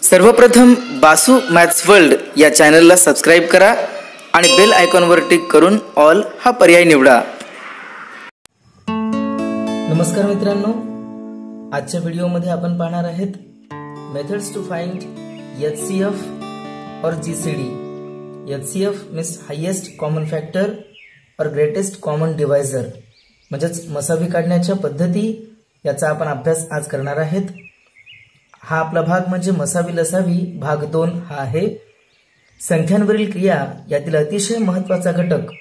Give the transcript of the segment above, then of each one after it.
सर्वप्रथम Basu maths world या चॅनलला सबस्क्राइब करा आणि बेल आयकॉनवर क्लिक करून ऑल हा पर्याय निवडा। नमस्कार मित्रांनो, आजच्या व्हिडिओमध्ये आपण पाहणार आहोत मेथड्स टू फाइंड HCF और GCD। HCF means highest common factor और ग्रेटेस्ट कॉमन डिवायझर, म्हणजेच मसावी काढण्याच्या पद्धती याचा आपण अभ्यास आज करणार आहोत। हा आपला भाग म्हणजे मसावी लसावी भाग 2 हा आहे। संख्यांवरील क्रिया यातील अतिशय महत्त्वाचा घटक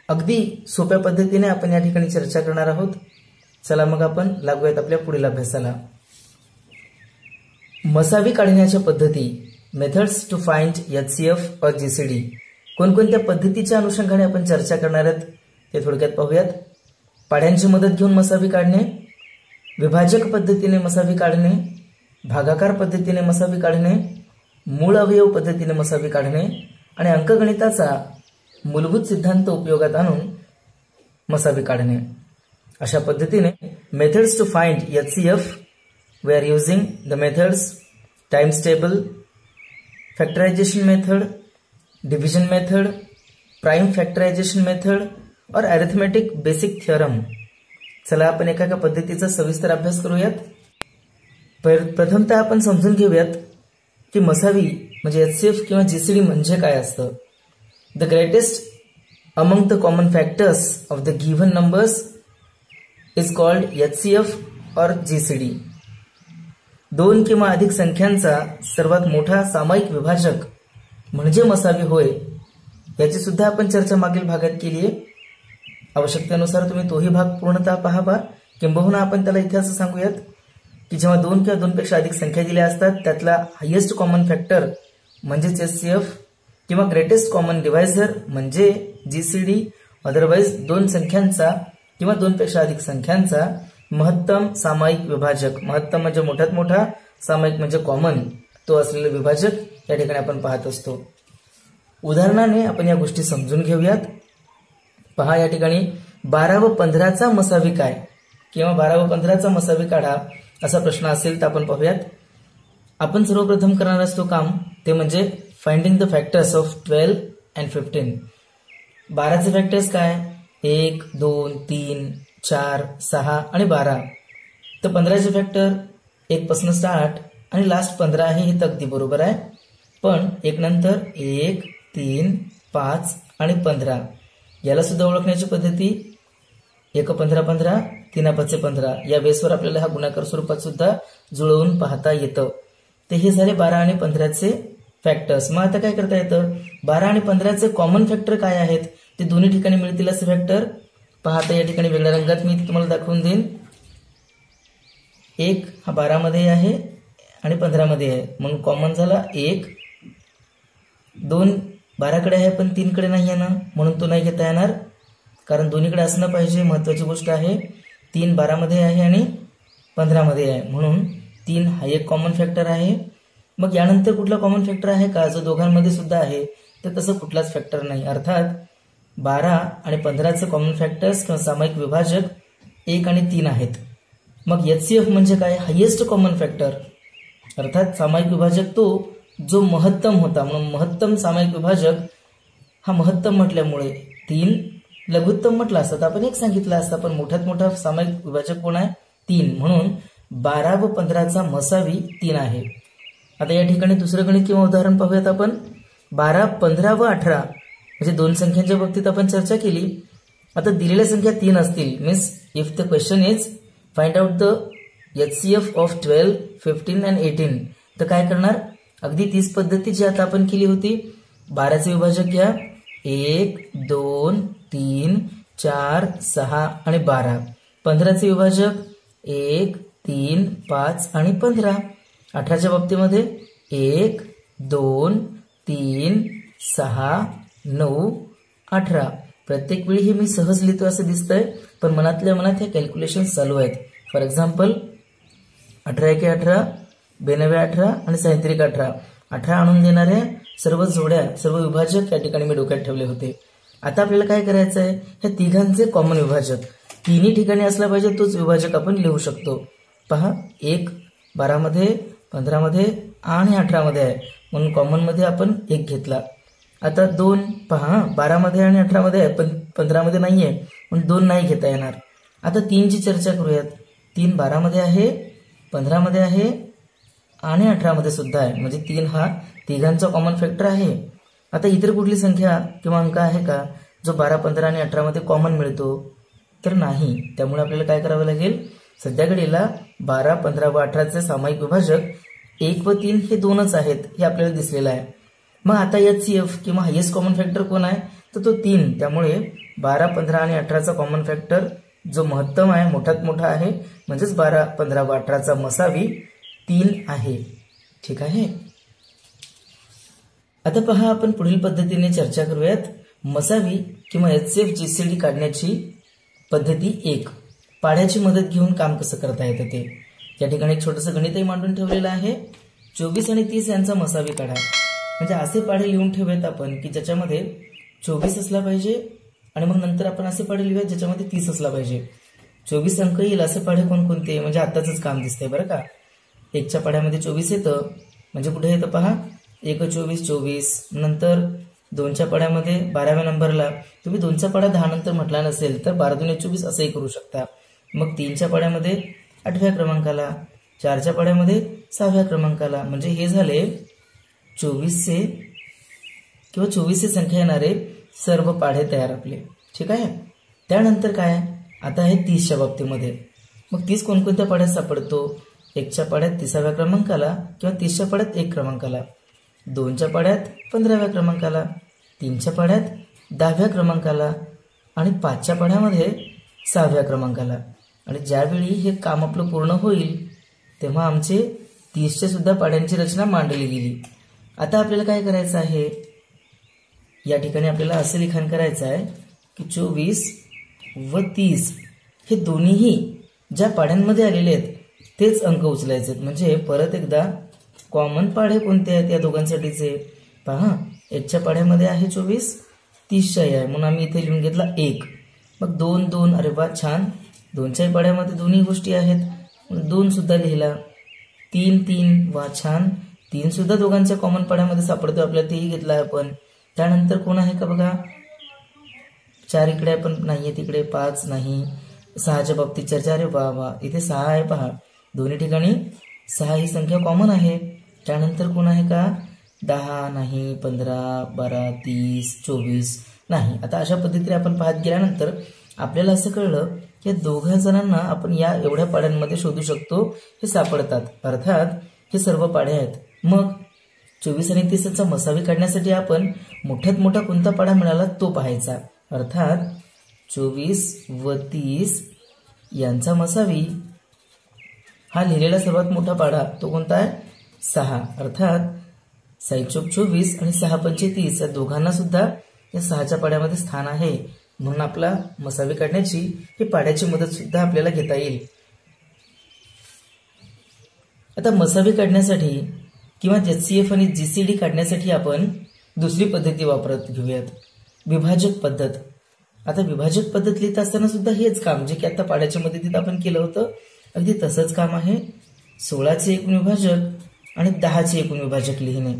अगदी सोप्या पद्धतीने आपण या ठिकाणी चर्चा करणार आहोत। चला मग आपण लागूयात आपल्या पुढील अभ्यासाला। मसावी काढण्याच्या पद्धती, मेथड्स टू फाइंड HCF और GCD, कोणकोणत्या पद्धतीच्या अनुषंगाने आपण चर्चा करणार आहोत ते थोडक्यात पाहूयात। पाढ्यांची मदत घेऊन मसावी काढणे, विभाजक पद्धतीने मसावी काढणे, भागाकार पद्धतीने मसावी काढणे, मूळ अवयव पद्धतीने मसावी काढणे आणि अंकगणिताचा मूलभूत सिद्धांत उपयोगात आणून मसावी काढणे। अशा पद्धतीने methods to find HCF we are using the methods times table, factorisation method, division method, prime factorisation method और अरिथमेटिक बेसिक थ्योरम। चला आपण एका पद्धतीचा सविस्तर अभ्यास करूयात। प्रथमतः आपण समजून घेऊयात की मसावी म्हणजे HCF किंवा GCD म्हणजे काय असतं। The greatest among the common factors of the given numbers is called HCF और GCD। दोन किंवा अधिक संख्यांचा सर्वात मोठा सामायिक विभाजक म्हणजे मसावी होय, याची सुद्धा आपण चर्चा मागील भागात केली आहे। आवश्यकतेनुसार तुम्ही तोही भाग पूर्णतः पाहावा, किंबहुना आपण त्याला इथे असं सांगूयात की जेव्हा दोन किंवा दोनपेक्षा अधिक संख्या दिल्या असतात त्यातला हायेस्ट कॉमन फॅक्टर म्हणजेच HCF किंवा ग्रेटेस्ट कॉमन डिवायझर म्हणजे GCD, अदरवाइज दोन संख्यांचा किंवा दोनपेक्षा अधिक संख्यांचा महत्तम सामायिक विभाजक, महत्तम म्हणजे मोठ्यात मोठा, सामायिक म्हणजे कॉमन, तो असलेले विभाजक या ठिकाणी आपण पाहत असतो। उदाहरणाने आपण या गोष्टी समजून घेऊयात। पहा या ठिकाणी 12 व 15चा मसावी काय किंवा 12 व 15चा मसावी काढा असा प्रश्न असेल तर आपण पाहूयात। आपण सर्वप्रथम करणार असतो काम ते म्हणजे finding the factors of 12 and 15। 12चे फॅक्टर्स काय? 1 2 3 4 6 आणि 12। तर 15चे फॅक्टर 1 पासून स्टार्ट आणि लास्ट 15 आहे, हे तर अगदी बरोबर आहे। पण एक नंतर 1 3 5 आणि 15 याला सुद्धा ओळखण्याची पद्धती 1 15 15 3 5 15 या बेसवर आपल्याला हा गुणाकार स्वरूपात सुद्धा जुळवून पाहता येतं। ते हे झाले 12 आणि 15चे फॅक्टर्स। मग आता काय करता येतं? 12 आणि 15चे कॉमन फॅक्टर काय आहेत ते दोन्ही ठिकाणी मिळतील असे फॅक्टर पाहता या ठिकाणी वेगळ्या रंगात मी तुम्हाला दाखवून देईन। 1 हा 12 मध्ये आहे आणि 15 मध्ये आहे, म्हणून कॉमन झाला 1। 2 12 कडे आहे पण 3 कडे नाही आहे ना, म्हणून तो नाही घेता येणार, कारण दोन्हीकडे असणं पाहिजे, महत्वाची गोष्ट आहे। 3 12 मध्ये आहे आणि 15 मध्ये आहे, म्हणून 3 हा एक कॉमन फॅक्टर आहे। मग यानंतर कुठला कॉमन फॅक्टर आहे का जो दोघांमध्ये सुद्धा आहे? तर तसं कुठलाच फॅक्टर नाही। अर्थात 12 आणि 15चे कॉमन फॅक्टर्स किंवा सामायिक विभाजक 1 आणि 3 आहेत। मग HCF म्हणजे काय? हायेस्ट कॉमन फॅक्टर, अर्थात सामायिक विभाजक तो जो महत्तम होता, म्हणून महत्तम सामायिक विभाजक हा महत्तम म्हटल्यामुळे 3 लघुत्तम म्हटला असता तर आपण 1 सांगितलं असता, पण मोठ्यात मोठा सामायिक विभाजक कोण आहे? 3, म्हणून 12 व 15चा मसावी 3 आहे। आता या ठिकाणी दुसरं गणित किंवा उदाहरण पाहूयात आपण। 12 15 व 18 म्हणजे दोन संख्यांच्या बाबतीत आपण चर्चा केली। आता दिलेल्या संख्या 3 असतील, means if the question is find out the HCF of 12 15 and 18, तर काय करणार? अगदी तीच पद्धती जी आता आपण केली होती। 12चे विभाजक घ्या, 1 2 3 4 6 आणि 12। 15चे विभाजक 1 3 5 आणि 15। 18च्या बाबतीमध्ये 1 2 3 6 9 18। प्रत्येक वेळी हे मी सहज लिहितो असं दिसतंय, पण मनातल्या मनात हे कॅल्क्युलेशन चालू आहेत। फॉर एक्झाम्पल 18 एके 18, 92 18 आणि 37 18, 18 आणून देणाऱ्या सर्व जोड्या, सर्व विभाजक या ठिकाणी मी डोक्यात ठेवले होते। आता आपल्याला काय करायचं आहे? हे तिघांचे कॉमन विभाजक तिन्ही ठिकाणी असला पाहिजे, तोच विभाजक आपण लिहू शकतो। पहा 1 12 मध्ये 15 मध्ये आणि 18 मध्ये आहे म्हणून कॉमन मध्ये आपण 1 घेतला. आता 2 पहा 12 मध्ये आणि 18 मध्ये आहे पण 15 मध्ये नाहीये म्हणून 2 नाही घेता येणार. आता 3 ची चर्चा करूयात. 3 12 मध्ये आहे, 15 मध्ये आहे आणि 18 मध्ये सुद्धा आहे म्हणजे 3 हा तिघांचा कॉमन फॅक्टर आहे. आता इतर कुठली संख्या किंवा अंक आहे का जो 12 15 आणि 18 मध्ये कॉमन मिळतो? तर नाही. त्यामुळे आपल्याला काय करावं लागेल, सध्या घडीला 12 15 व 18 चे सामायिक विभाजक 1 व 3 हे 2च आहेत हे आपल्याला दिसलेलं आहे. मग आता HCF किंवा हायेस्ट कॉमन फॅक्टर कोण आहे तर तो 3. त्यामुळे 12 15 आणि 18चा कॉमन फॅक्टर जो महत्तम आहे मोठ्यात मोठा आहे म्हणजेच 12 15 व 18चा मसावी 3 आहे. ठीक आहे. आता पहा आपण पुढील पद्धतीने चर्चा करूयात. मसावी किंवा HCF GCD काढण्याची पद्धती 1. पाढ्याची मदत घेऊन काम कसं करता येतं ते. या ठिकाणी एक छोटंसं गणितही मांडून ठेवलेलं आहे. 24 आणि 30 यांचा मसावी काढा. म्हणजे असे पाढे लिहून ठेवूयात आपण की ज्याच्यामध्ये 24 असला पाहिजे आणि मग नंतर आपण असे पाढे लिहूयात ज्याच्यामध्ये 30 असला पाहिजे. 24 अंक येईल असे पाढे कोणकोणते म्हणजे आताच काम दिसतंय बरं का. 1च्या पाढ्यामध्ये 24 येतं म्हणजे कुठे येतं पहा 1 24 24. नंतर 2च्या पाढ्यामध्ये 12व्या नंबरला तुम्ही 2चा पाढा 10 नंतर म्हटला नसेल तर 12 2 24 असंही करू शकता. मग 3च्या पाढ्यामध्ये 8व्या क्रमांकाला, 4च्या पाढ्यामध्ये 6व्या क्रमांकाला म्हणजे हे झाले 24चे किंवा 24ची संख्या येणारे सर्व पाढे तयार आपले. ठीक आहे. त्यानंतर काय आता आहे 30च्या बाबतीमध्ये. मग 30 कोणकोणत्या पाढ्यात सापडतो? 1च्या पाढ्यात 30व्या क्रमांकाला किंवा 30च्या पाढ्यात 1 क्रमांकाला, 2च्या पाढ्यात 15व्या क्रमांकाला, 3च्या पाढ्यात 10व्या क्रमांकाला आणि 5च्या पाढ्यामध्ये 6व्या क्रमांकाला. आणि ज्यावेळी हे काम आपलं पूर्ण होईल तेव्हा आमचे 30च्या सुद्धा पाढ्यांची रचना मांडली गेली. आता आपल्याला काय करायचं आहे, या ठिकाणी आपल्याला असं लिखाण करायचं आहे की 24 व 30 हे दोन्हीही ज्या पाढ्यांमध्ये आलेले आहेत तेच अंक उचलायचे आहेत. म्हणजे परत एकदा कॉमन पाढे कोणते आहेत या दोघांसाठीचे पहा. 1च्या पाढ्यामध्ये आहे 24, 30च्या आहे म्हणून आम्ही इथे लिहून घेतला 1. मग 2 2 अरे वा छान. 2च्याही पाढ्यामध्ये दोन्ही गोष्टी आहेत 2 सुद्धा लिहिला. 3 3 वा छान. 3 सुद्धा दोघांच्या कॉमन पाढ्यामध्ये सापडतो आपल्याला तेही घेतला आहे आपण. त्यानंतर कोण आहे का बघा 4 इकडे आहे पण नाहीये तिकडे, 5 नाही. 6च्या बाबतीत चर्चा अरे वा वा इथे 6 आहे पहा. दोन्ही ठिकाणी 6 ही संख्या कॉमन आहे. त्यानंतर कोण आहे का 10 नाही, 15 12 30 24 नाही. आता अशा पद्धतीने आपण पाहत गेल्यानंतर आपल्याला असं कळलं की दोघा जणांना आपण या एवढ्या पाढ्यांमध्ये शोधू शकतो हे सापडतात. अर्थात हे सर्व पाढे आहेत. मग 24 आणि 30चा मसावी काढण्यासाठी आपण मोठ्यात मोठा कोणता पाढा मिळाला तो पाहायचा. अर्थात 24 व 30 यांचा मसावी हा लिहिलेला सर्वात मोठा पाढा तो कोणता आहे 6. अर्थात 6 चोक 24 आणि 6 पंचे 30 या दोघांना सुद्धा या 6च्या पाढ्यामध्ये स्थान आहे. म्हणून आपला मसावी काढण्याची ही पाढ्याची मदत सुद्धा आपल्याला घेता येईल. आता मसावी काढण्यासाठी किंवा HCF आणि GCD काढण्यासाठी आपण दुसरी पद्धती वापरत घेऊयात, विभाजक पद्धत. आता विभाजक पद्धत लिहित असताना सुद्धा हेच काम जे की आता पाढ्याच्या मदतीत आपण केलं होतं अगदी तसंच काम आहे. 16चे एकूण विभाजक आणि 10चे एकूण विभाजक लिहिणे.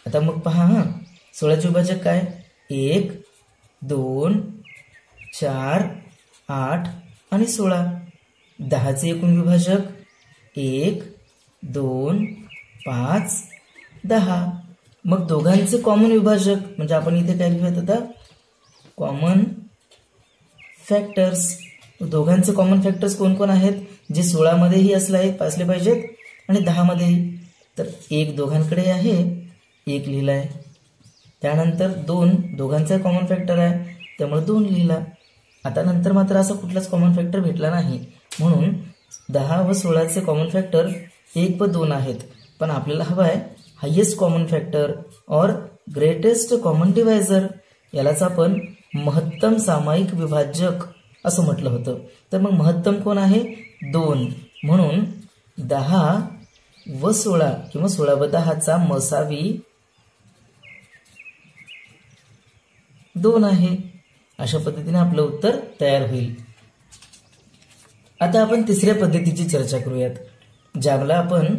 आता मग पहा 16चे विभाजक काय 1 2 4 8 आणि 16. 10चे एकूण विभाजक 1 2 5 10. मग दोघांचे कॉमन विभाजक म्हणजे आपण इथे काय लिहूयात आता कॉमन फॅक्टर्स. दोघांचे कॉमन फॅक्टर्स कोण कोण आहेत जे 16 मध्येही असले पाहिजेत आणि 10 मध्येही. तर 1 दोघांकडे आहे 1 लिहिलाय. त्यानंतर 2 दोघांचा कॉमन फॅक्टर आहे त्यामुळे 2 लिहिला. आता नंतर मात्र असा कुठलाच कॉमन फॅक्टर भेटला नाही म्हणून 10 व 16चे कॉमन फॅक्टर 1 व 2 आहेत. पण आपल्याला हवा आहे हायेस्ट कॉमन फॅक्टर और ग्रेटेस्ट कॉमन डिवायझर. यालाच आपण महत्तम सामायिक विभाजक असं म्हटलं होतं. तर मग महत्तम कोण आहे 2 म्हणून 10 व 16 किंवा 16 व 10चा मसावी 2 आहे. अशा पद्धतीने आपलं उत्तर तयार होईल. आता आपण तिसऱ्या पद्धतीची चर्चा करूयात ज्याला आपण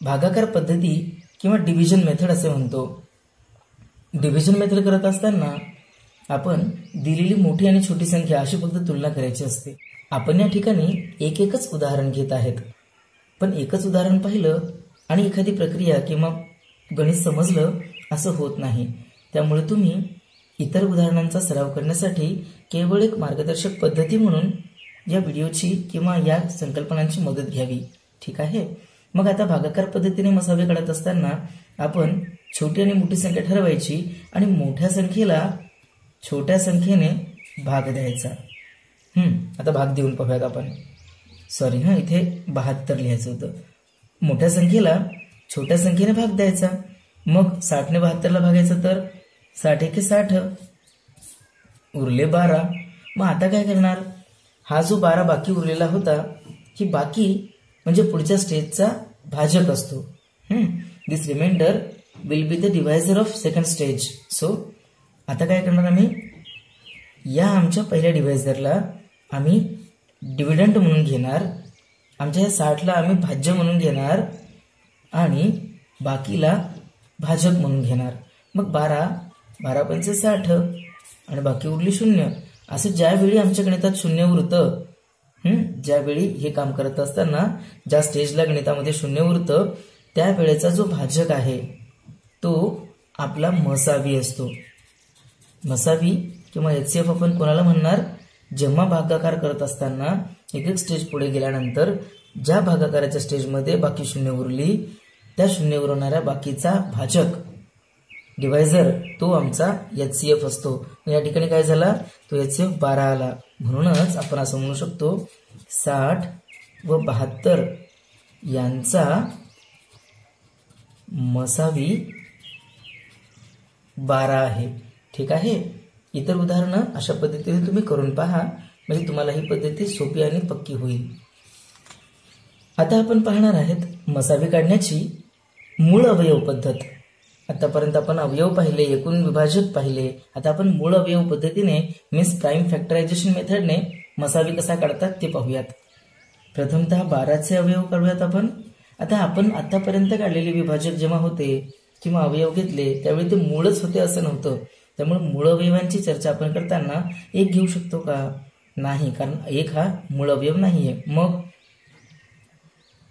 भागाकार पद्धती किंवा डिव्हिजन मेथड असे म्हणतो. डिव्हिजन मेथड करत असताना आपण दिलेली मोठी आणि छोटी संख्या अशी फक्त तुलना करायची असते. आपण या ठिकाणी एकच उदाहरण घेत आहेत, पण एकच उदाहरण पाहिलं आणि एखादी प्रक्रिया किंवा गणित समजलं असं होत नाही. त्यामुळे तुम्ही इतर उदाहरणांचा सराव करण्यासाठी केवळ एक मार्गदर्शक पद्धती म्हणून या व्हिडिओची किंवा या संकल्पनांची मदत घ्यावी. ठीक आहे. मग आता भागाकार पद्धतीने मसावे काढत असताना आपण छोटी आणि मोठी संख्या ठरवायची आणि मोठ्या संख्येला छोट्या संख्येने भाग द्यायचा. आता भाग देऊन पाहूयात आपण. इथे 72 लिहायचं होतं. मोठ्या संख्येला छोट्या संख्येने भाग द्यायचा. मग 60 ने 72ला भागायचं तर 60 एके 60 उरले 12. मग आता काय करणार? हा जो 12 बाकी उरलेला होता ही बाकी म्हणजे पुढच्या स्टेजचा भाजक असतो. This remainder will be the divisor of second stage. So आता काय करणार आम्ही? या आमच्या पहिल्या डिवायझरला आम्ही डिव्हिडंड म्हणून घेणार, आमच्या या 60ला आम्ही भाज्य म्हणून घेणार आणि बाकीला भाजक म्हणून घेणार. मग 12 पंचे 60 आणि बाकी उरली 0. असं ज्यावेळी आमच्या गणितात 0 उरतं, ज्यावेळी हे काम करत असताना ज्या स्टेजला गणितामध्ये 0 उरतं त्यावेळेचा जो भाजक आहे तो आपला मसावी असतो. मसावी किंवा HCF आपण कोणाला म्हणणार? जेव्हा भागाकार करत असताना एक स्टेज पुढे गेल्यानंतर ज्या भागाकाराच्या स्टेजमध्ये बाकी 0 उरली त्या 0 उरणाऱ्या बाकीचा भाजक डिवायझर तो आमचा HCF असतो. या ठिकाणी काय झाला? तो HCF 12 आला. म्हणूनच आपण असं म्हणू शकतो 60 व 72 यांचा मसावी 12 आहे. ठीक आहे. इतर उदाहरणं अशा पद्धतीने तुम्ही करून पहा, म्हणजे तुम्हाला ही पद्धती सोपी आणि पक्की होईल. आता आपण पाहणार आहेत मसावी काढण्याची मूळ अवयव पद्धत. आतापर्यंत आपण अवयव पाहिले, एकूण विभाजक पाहिले. आता आपण मूळ अवयव पद्धतीने मीन्स प्राइम फॅक्टरायझेशन मेथडने मसावी कसा काढतात ते पाहूयात. प्रथमतः 12चे अवयव काढूयात आपण. आता आपण आतापर्यंत काढलेले विभाजक जेव्हा होते किंवा अवयव घेतले त्यावेळी ते मूळच होते असं नव्हतं. त्यामुळे मूळ अवयवांची चर्चा आपण करताना एक घेऊ शकतो का? नाही, कारण एक हा मूळ अवयव नाहीये. मग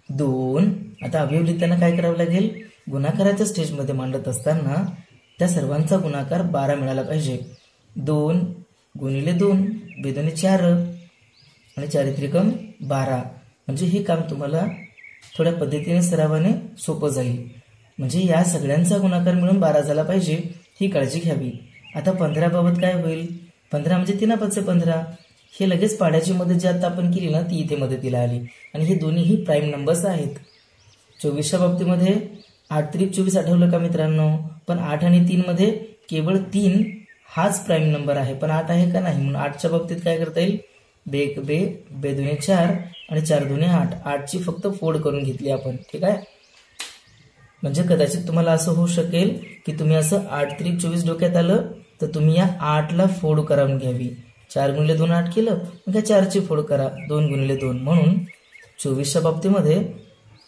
2. आता अवयव लिहिताना काय करावं लागेल? गुणाकाराच्या स्टेजमध्ये मांडत असताना त्या सर्वांचा गुणाकार 12 मिळाला पाहिजे. 2 गुणिले 2 बेदोने 4 आणि 4 त्रिकम 12. म्हणजे हे काम तुम्हाला थोड्या पद्धतीने सरावाने सोपं जाईल. म्हणजे या सगळ्यांचा गुणाकार मिळून 12 झाला पाहिजे, ही काळजी घ्यावी. आता 15 बाबत काय होईल? 15 म्हणजे 3×5 15. हे लगेच पाड्याची मदत जी आता आपण केली ना ती इथे मदतीला आली आणि हे दोन्हीही प्राईम नंबर्स आहेत. 24च्या बाबतीमध्ये 8 त्रिक 24 आठवलं का मित्रांनो? पण 8 आणि 3 मध्ये केवळ 3 हाच प्राईम नंबर आहे, पण 8 आहे का नाही? म्हणून 8च्या बाबतीत काय करता येईल? बे दुने 4 आणि 4 दुने 8. 8ची फक्त फोड करून घेतली आपण. ठीक आहे. म्हणजे कदाचित तुम्हाला असं होऊ शकेल की तुम्ही असं 8 त्रिक 24 डोक्यात आलं तर तुम्ही या 8ला फोड करून घ्यावी. 4 गुणिले 2 8 केलं, मग या 4ची फोड करा 2 गुणिले 2. म्हणून 24च्या बाबतीमध्ये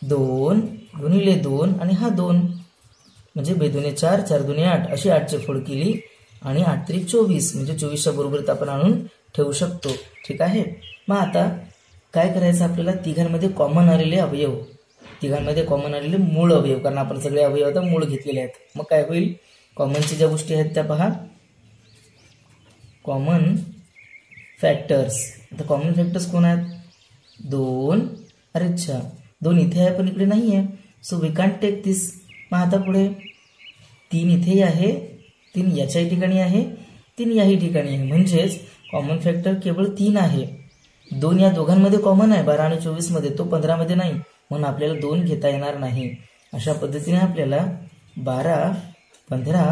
2 गुणिले 2 आणि हा 2 म्हणजे बेदुने 4 4 दुने 8 अशी 8ची फोड केली आणि 8 त्रिक 24 म्हणजे 24च्या बरोबरीत आपण आणून ठेवू शकतो. ठीक आहे. मग आता काय करायचं? आपल्याला तिघांमध्ये कॉमन आलेले अवयव, तिघांमध्ये कॉमन आलेले मूळ अवयव, कारण आपण सगळे अवयव आता मूळ घेतलेले आहेत. मग काय होईल? कॉमनची ज्या गोष्टी आहेत त्या पहा. Common factors. आता कॉमन फॅक्टर्स कोण आहेत? 2. अरे अच्छा, 2 इथे आहे पण इकडे नाही आहे. सो वी कॅन्ट टेक दिस. मग आता पुढे 3 इथेही आहे, 3 याच्याही ठिकाणी आहे, 3 याही ठिकाणी आहे. म्हणजेच कॉमन फॅक्टर केवळ 3 आहे. 2 या दोघांमध्ये कॉमन आहे 12 आणि 24 मध्ये, तो 15 मध्ये नाही, म्हणून आपल्याला 2 घेता येणार नाही. अशा पद्धतीने आपल्याला 12, 15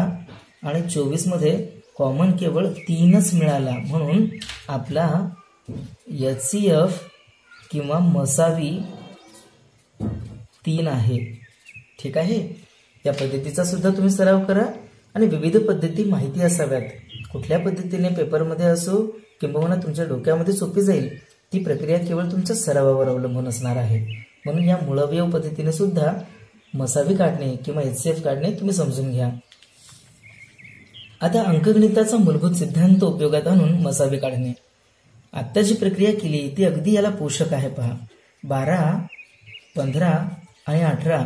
आणि 24 मध्ये कॉमन केवळ 3च मिळाला. म्हणून आपला HCF किंवा मसावी 3 आहे. ठीक आहे. या पद्धतीचा सुद्धा तुम्ही सराव करा आणि विविध पद्धती माहिती असाव्यात. कुठल्या पद्धतीने पेपरमध्ये असो किंबहुना तुमच्या डोक्यामध्ये सोपी जाईल ती प्रक्रिया केवळ तुमच्या सरावावर अवलंबून असणार आहे. म्हणून या मूळअवयव पद्धतीने सुद्धा मसावी काढणे किंवा HCF काढणे तुम्ही समजून घ्या. आता अंकगणिताचा मूलभूत सिद्धांत उपयोगात आणून मसावी काढणे. आता जी प्रक्रिया केली ती अगदी याला पोषक आहे. पहा, 12, 15 आणि 18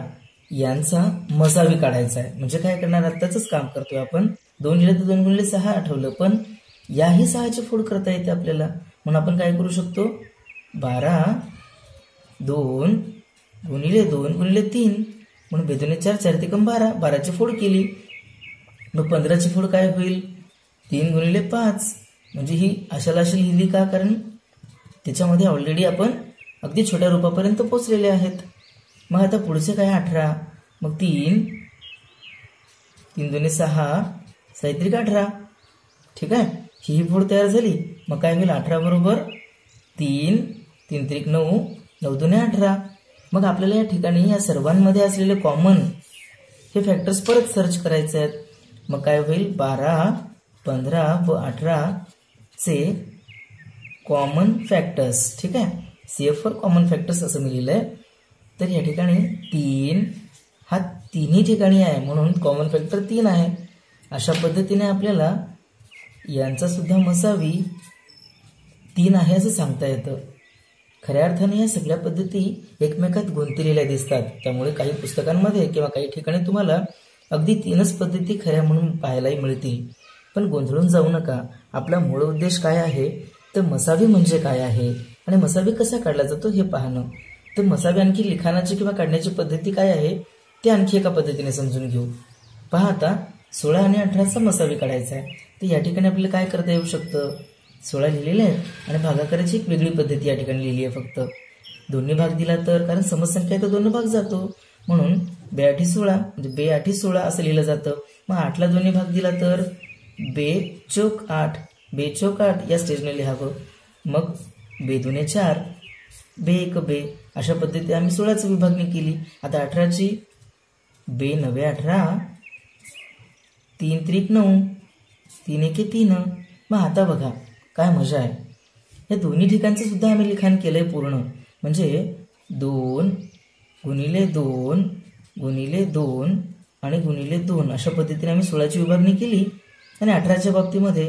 यांचा मसावी काढायचा आहे. म्हणजे काय करणार, आत्ताच काम करतोय आपण. 2 लिहिले तर 2 गुणिले 6 आठवलं, पण याही 6ची फोड करता येते आपल्याला. म्हणून आपण काय करू शकतो, 12 2 गुणिले 2 गुणिले 3 म्हणून 2 4 4 त्रिकम 12, 12ची फोड केली. मग 15ची फोड काय होईल, 3 गुणिले 5. म्हणजे ही अशाला अशी लिहिली का, कारण त्याच्यामध्ये ऑलरेडी आपण अगदी छोट्या रूपापर्यंत पोहोचलेले आहेत. मग आता पुढचे काय, 18. मग 3 2 6 साहित्रिक 18. ठीक आहे, ही फोड तयार झाली. मग काय होईल, 18 बरोबर 3 3 त्रिक 9 9 2 18. मग आपल्याला या ठिकाणी या सर्वांमध्ये असलेले कॉमन हे फॅक्टर्स परत सर्च करायचे आहेत. मग काय होईल, 12 15 व 18 चे कॉमन फॅक्टर्स. ठीक आहे, CF फॉर कॉमन फॅक्टर्स असं मी लिहिलंय. तर या ठिकाणी 3 हा तिन्ही ठिकाणी आहे म्हणून कॉमन फॅक्टर 3 आहे. अशा पद्धतीने आपल्याला यांचा सुद्धा मसावी 3 आहे असं सांगता येतं. खऱ्या अर्थाने या सगळ्या पद्धती एकमेकात गुंतलेल्या दिसतात. त्यामुळे काही पुस्तकांमध्ये किंवा काही ठिकाणी तुम्हाला अगदी 3च पद्धती खऱ्या म्हणून पाहायलाही मिळतील. पण गोंधळून जाऊ नका. आपला मूळ उद्देश काय आहे, तर मसावी म्हणजे काय आहे आणि मसावी कसा काढला जातो हे पाहणं. तर मसावी आणखी लिखाणाची किंवा काढण्याची पद्धती काय आहे ते आणखी एका पद्धतीने समजून घेऊ. पहा, आता 16 आणि 18चा मसावी काढायचा आहे. तर या ठिकाणी आपल्याला काय करता येऊ शकतं, 16 लिहिलेले आहे आणि भागाकाराची एक वेगळी पद्धती या ठिकाणी लिहिली आहे. फक्त दोन्ही भाग दिला तर, कारण समसंख्या आहे तर 2 भाग जातो म्हणून 2 8 16 म्हणजे 2 8 16 असं लिहिलं जातं. मग 8ला दोन्ही भाग दिला तर 2 चौक 8 2 चौक 8 या स्टेजने लिहावं. मग 2 2 4 2 1 2 अशा पद्धतीने आम्ही 16ची विभागणी केली. आता 18ची 2 9 18 3 त्रिक 9 3 1 3. मग आता बघा काय मजा आहे, या दोन्ही ठिकाणचं सुद्धा आम्ही लिखाण केलंय पूर्ण. म्हणजे 2 गुणिले 2 गुणिले 2 आणि गुणिले 2 अशा पद्धतीने आम्ही 16ची विभागणी केली. आणि 18च्या बाबतीमध्ये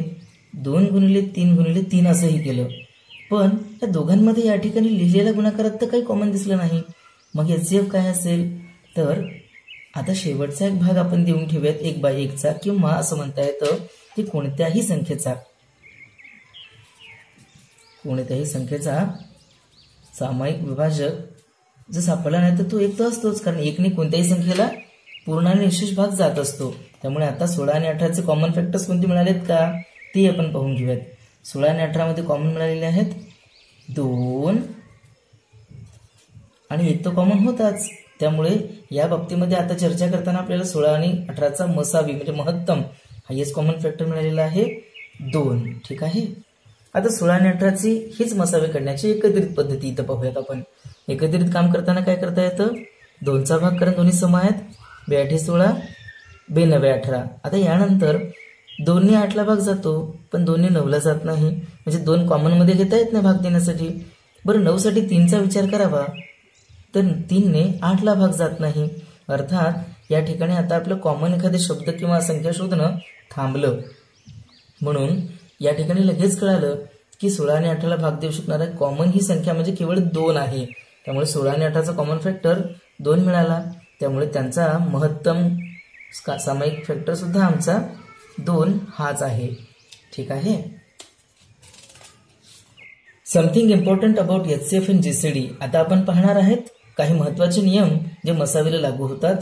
2 गुणिले 3 गुणिले 3 असंही केलं. पण या दोघांमध्ये या ठिकाणी लिहिलेल्या गुणाकारात तर काही कॉमन दिसलं नाही. मग HCF काय असेल, तर आता शेवटचा एक भाग आपण देऊन ठेवूयात 1/1चा, किंवा असं म्हणता येतं की कोणत्याही संख्येचा सामायिक विभाजक जर सापडला नाही तर तो 1 तर असतोच, कारण 1ने कोणत्याही संख्येला पूर्ण आणि निशेष भाग जात असतो. त्यामुळे आता 16 आणि 18चे कॉमन फॅक्टर्स कोणते मिळालेत का ते आपण पाहून घेऊयात. 16 आणि 18 मध्ये कॉमन मिळालेले आहेत 2 आणि 1 तो कॉमन होताच. त्यामुळे या बाबतीमध्ये आता चर्चा करताना आपल्याला 16 आणि 18चा मसावी म्हणजे महत्तम हायेस्ट कॉमन फॅक्टर मिळालेला आहे 2. ठीक आहे, आता 16 आणि 18ची हीच मसावी काढण्याची एकत्रित पद्धती इथं पाहूयात आपण. एकत्रित काम करताना काय करता येतं, 2चा भाग कारण दोन्ही सम आहेत. 2 8 16 2 9 18. आता यानंतर 2ने 8ला भाग जातो पण 2ने 9ला जात नाही, म्हणजे 2 कॉमन मध्ये घेता येत नाही भाग देण्यासाठी. बरं 9 साठी 3चा विचार करावा तर 3ने 8ला भाग जात नाही. अर्थात या ठिकाणी आता आपलं कॉमन एखादे शब्द किंवा संख्या शोधणं थांबलं. म्हणून या ठिकाणी लगेच कळालं की 16 आणि 18ला भाग देऊ शकणारा कॉमन ही संख्या म्हणजे केवळ 2 आहे. त्यामुळे 16 आणि 18चा कॉमन फॅक्टर 2 मिळाला. त्यामुळे त्यांचा महत्तम सामायिक फॅक्टर सुद्धा आमचा 2 हाच आहे. ठीक आहे, समथिंग इम्पॉर्टंट अबाउट HCF आणि GCD. आता आपण पाहणार आहेत काही महत्वाचे नियम जे मसावीला लागू होतात.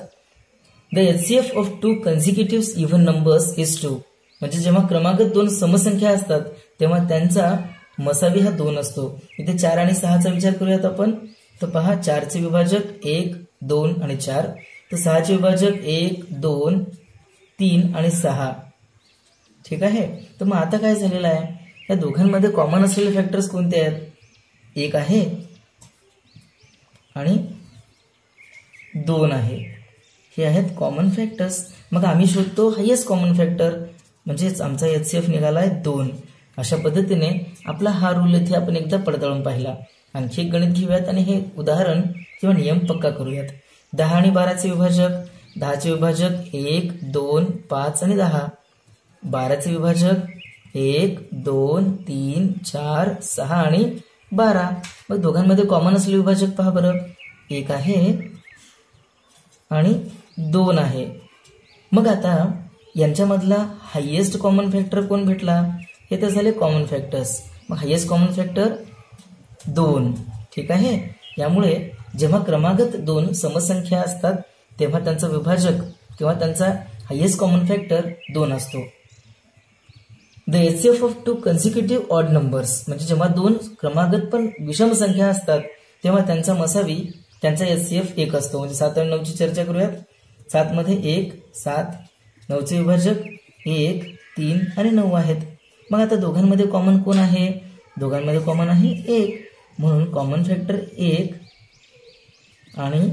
The HCF of 2 consecutive even numbers is 2. म्हणजे जेव्हा क्रमागत 2 समसंख्या असतात तेव्हा त्यांचा मसावी हा 2 असतो. इथे 4 आणि 6चा विचार करूयात आपण. तर पहा, 4चे विभाजक 1 2 आणि 4, तर 6चे विभाजक 1 2 3 आणि 6. ठीक आहे, तर मग आता काय झालेलं आहे, या दोघांमध्ये कॉमन असलेले फॅक्टर्स कोणते आहेत, 1 आहे आणि 2 आहे. हे आहेत कॉमन फॅक्टर्स. मग आम्ही शोधतो हायेस्ट कॉमन फॅक्टर, म्हणजेच आमचा HCF निघालाय 2. अशा पद्धतीने आपला हा रूल इथे आपण एकदा पडताळून पाहिला. आणखी एक गणित घेऊयात आणि हे उदाहरण किंवा नियम पक्का करूयात. 10 आणि 12चे विभाजक, 10चे विभाजक 1, 2, 5 आणि 10. 12चे विभाजक 1, 2, 3, 4, 6 आणि 12. मग दोघांमध्ये कॉमन असलेले विभाजक पहा बरं, 1 आहे आणि 2 आहे. मग आता यांच्यामधला हायेस्ट कॉमन फॅक्टर कोण भेटला? हे तर झाले कॉमन फॅक्टर्स. मग हायेस्ट कॉमन फॅक्टर 2. ठीक आहे. यामुळे जेव्हा क्रमागत 2 समसंख्या असतात तेव्हा त्यांचा विभाजक किंवा त्यांचा हायेस्ट कॉमन फॅक्टर 2 असतो. The HCF of 2 कन्सिक्युटिव्ह odd numbers, म्हणजे जेव्हा 2 क्रमागत पण विषम संख्या असतात तेव्हा त्यांचा मसावी त्यांचा HCF 1 असतो. म्हणजे 7 आणि 9ची चर्चा करूयात. 7 मध्ये 1, 7, 9चे विभाजक 1, 3 आणि 9 आहेत. मग आता दोघांमध्ये कॉमन कोण आहे? दोघांमध्ये कॉमन आहे 1, म्हणून कॉमन फॅक्टर 1 आणि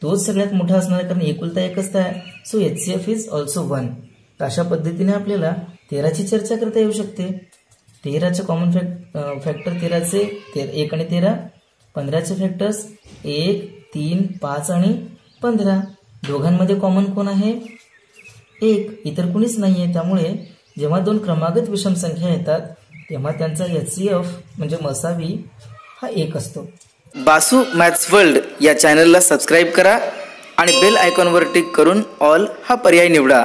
तोच सगळ्यात मोठा असणार आहे कारण एकुलता एकच आहे. So HCF is also 1. तर अशा पद्धतीने आपल्याला 13ची चर्चा करता येऊ शकते. 13चे कॉमन फॅक्टर 13चे 1 आणि 13. 15चे फॅक्टर्स 1, 3, 5 आणि 15. दोघांमध्ये कॉमन कोण आहे? 1. इतर कुणीच नाहीये. त्यामुळे जेव्हा 2 क्रमागत विषम संख्या येतात तेव्हा त्यांचा HCF म्हणजे मसावी हा 1 असतो. बासू मॅथ्स वर्ल्ड या चॅनलला सबस्क्राईब करा आणि बेल आयकॉनवर क्लिक करून ऑल हा पर्याय निवडा.